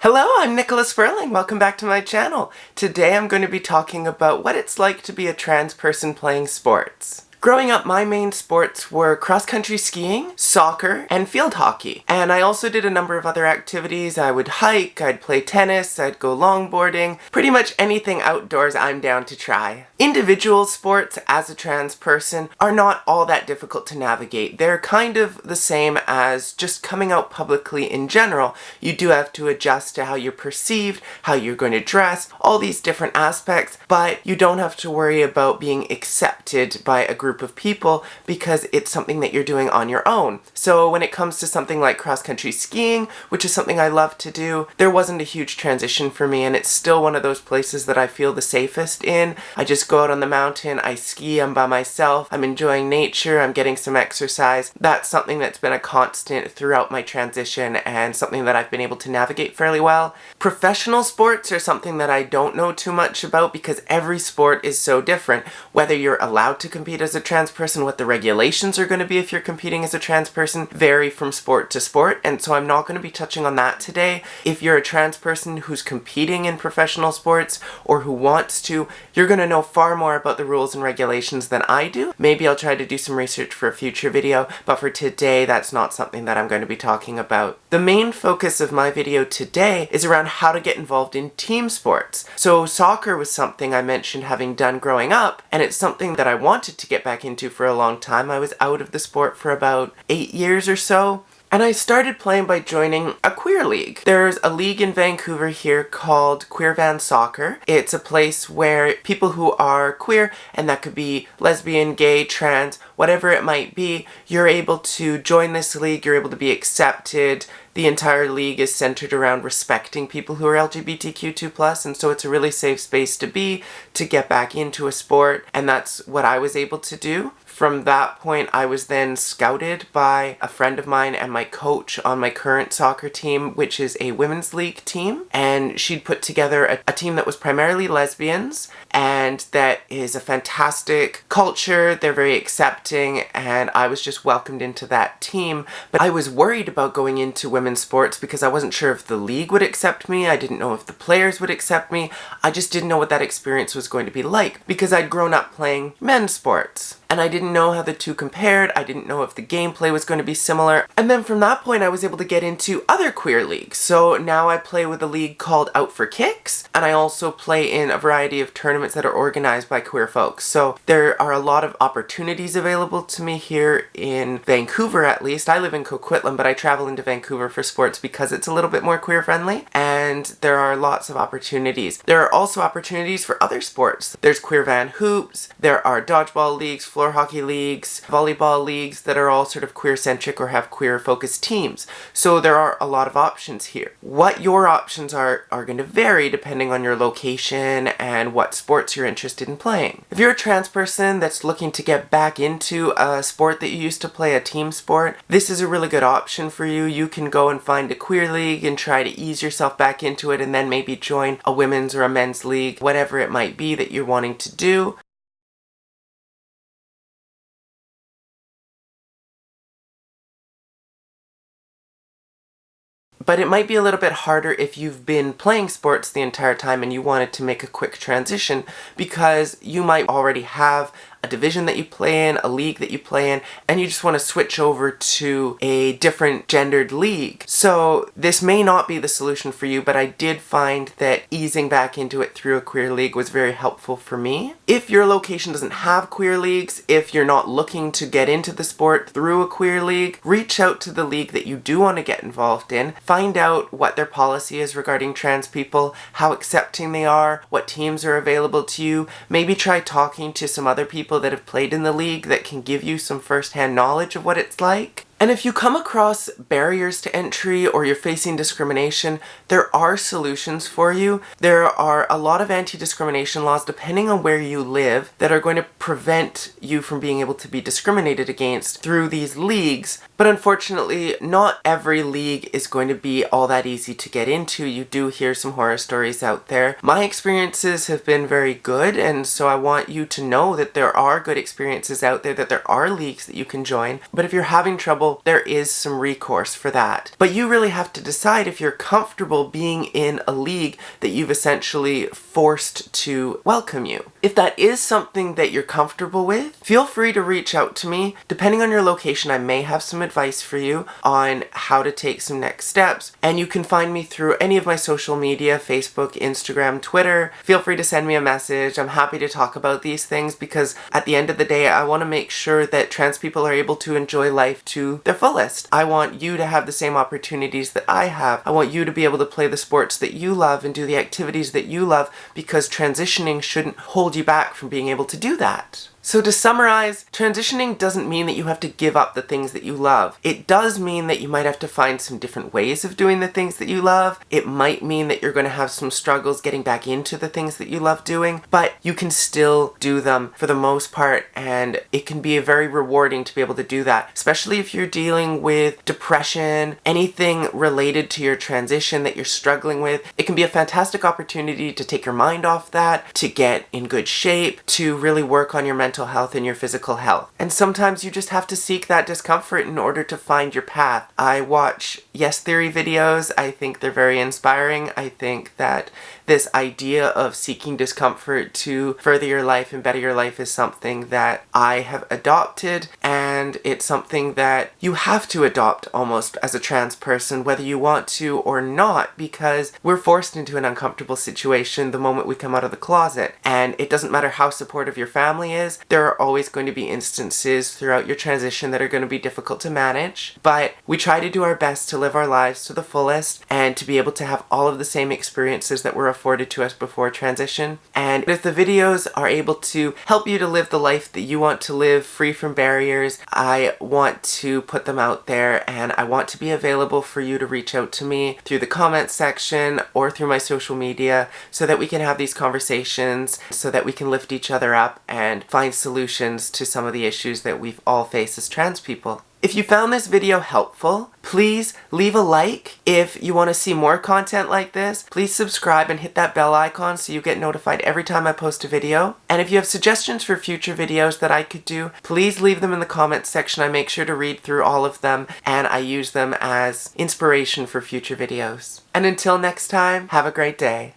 Hello, I'm Nicola Spurling. Welcome back to my channel. Today I'm going to be talking about what it's like to be a trans person playing sports. Growing up, my main sports were cross-country skiing, soccer, and field hockey. And I also did a number of other activities. I would hike, I'd play tennis, I'd go longboarding. Pretty much anything outdoors I'm down to try. Individual sports as a trans person are not all that difficult to navigate. They're kind of the same as just coming out publicly in general. You do have to adjust to how you're perceived, how you're going to dress, all these different aspects, but you don't have to worry about being accepted by a group of people because it's something that you're doing on your own. So when it comes to something like cross-country skiing, which is something I love to do, there wasn't a huge transition for me, and it's still one of those places that I feel the safest in. I just go out on the mountain, I ski, I'm by myself, I'm enjoying nature, I'm getting some exercise. That's something that's been a constant throughout my transition and something that I've been able to navigate fairly well. Professional sports are something that I don't know too much about because every sport is so different. Whether you're allowed to compete as a trans person, what the regulations are going to be if you're competing as a trans person vary from sport to sport, and so I'm not going to be touching on that today. If you're a trans person who's competing in professional sports or who wants to, you're going to know far more about the rules and regulations than I do. Maybe I'll try to do some research for a future video, but for today that's not something that I'm going to be talking about. The main focus of my video today is around how to get involved in team sports. So soccer was something I mentioned having done growing up, and it's something that I wanted to get back into for a long time. I was out of the sport for about 8 years or so. And I started playing by joining a queer league. There's a league in Vancouver here called Queer Van Soccer. It's a place where people who are queer, and that could be lesbian, gay, trans, whatever it might be, you're able to join this league, you're able to be accepted. The entire league is centered around respecting people who are LGBTQ2+, and so it's a really safe space to be, to get back into a sport, and that's what I was able to do. From that point, I was then scouted by a friend of mine and my coach on my current soccer team, which is a women's league team. And she'd put together a team that was primarily lesbians, and that is a fantastic culture. They're very accepting, and I was just welcomed into that team. But I was worried about going into women's sports because I wasn't sure if the league would accept me. I didn't know if the players would accept me. I just didn't know what that experience was going to be like because I'd grown up playing men's sports. And I didn't know how the two compared. I didn't know if the gameplay was going to be similar. And then from that point, I was able to get into other queer leagues. So now I play with a league called Out for Kicks, and I also play in a variety of tournaments that are organized by queer folks. So there are a lot of opportunities available to me here in Vancouver, at least. I live in Coquitlam, but I travel into Vancouver for sports because it's a little bit more queer friendly, and there are lots of opportunities. There are also opportunities for other sports. There's Queer Van Hoops, there are dodgeball leagues, floor hockey leagues, volleyball leagues that are all sort of queer-centric or have queer-focused teams. So there are a lot of options here. What your options are going to vary depending on your location and what sports you're interested in playing. If you're a trans person that's looking to get back into a sport that you used to play, a team sport, this is a really good option for you. You can go and find a queer league and try to ease yourself back into it, and then maybe join a women's or a men's league, whatever it might be that you're wanting to do. But it might be a little bit harder if you've been playing sports the entire time and you wanted to make a quick transition, because you might already have a division that you play in, a league that you play in, and you just want to switch over to a different gendered league. So this may not be the solution for you, but I did find that easing back into it through a queer league was very helpful for me. If your location doesn't have queer leagues, if you're not looking to get into the sport through a queer league, reach out to the league that you do want to get involved in. Find out what their policy is regarding trans people, how accepting they are, what teams are available to you. Maybe try talking to some other people that have played in the league that can give you some first-hand knowledge of what it's like. And if you come across barriers to entry or you're facing discrimination, there are solutions for you. There are a lot of anti-discrimination laws, depending on where you live, that are going to prevent you from being able to be discriminated against through these leagues. But unfortunately, not every league is going to be all that easy to get into. You do hear some horror stories out there. My experiences have been very good, and so I want you to know that there are good experiences out there, that there are leagues that you can join. But if you're having trouble, there is some recourse for that. But you really have to decide if you're comfortable being in a league that you've essentially forced to welcome you. If that is something that you're comfortable with, feel free to reach out to me. Depending on your location, I may have some advice for you on how to take some next steps. And you can find me through any of my social media, Facebook, Instagram, Twitter. Feel free to send me a message. I'm happy to talk about these things because at the end of the day, I want to make sure that trans people are able to enjoy life to their fullest. I want you to have the same opportunities that I have. I want you to be able to play the sports that you love and do the activities that you love, because transitioning shouldn't hold you back from being able to do that. So to summarize, transitioning doesn't mean that you have to give up the things that you love. It does mean that you might have to find some different ways of doing the things that you love. It might mean that you're going to have some struggles getting back into the things that you love doing, but you can still do them for the most part, and it can be very rewarding to be able to do that, especially if you're dealing with depression, anything related to your transition that you're struggling with. It can be a fantastic opportunity to take your mind off that, to get in good shape, to really work on your mental health and your physical health. And sometimes you just have to seek that discomfort in order to find your path. I watch Yes Theory videos. I think they're very inspiring. I think that this idea of seeking discomfort to further your life and better your life is something that I have adopted, and it's something that you have to adopt almost as a trans person, whether you want to or not, because we're forced into an uncomfortable situation the moment we come out of the closet. And it doesn't matter how supportive your family is, there are always going to be instances throughout your transition that are going to be difficult to manage, but we try to do our best to live our lives to the fullest and to be able to have all of the same experiences that were afforded to us before transition. And if the videos are able to help you to live the life that you want to live free from barriers, I want to put them out there, and I want to be available for you to reach out to me through the comments section or through my social media so that we can have these conversations, so that we can lift each other up and find solutions to some of the issues that we've all faced as trans people. If you found this video helpful, please leave a like. If you want to see more content like this, please subscribe and hit that bell icon so you get notified every time I post a video. And if you have suggestions for future videos that I could do, please leave them in the comments section. I make sure to read through all of them, and I use them as inspiration for future videos. And until next time, have a great day.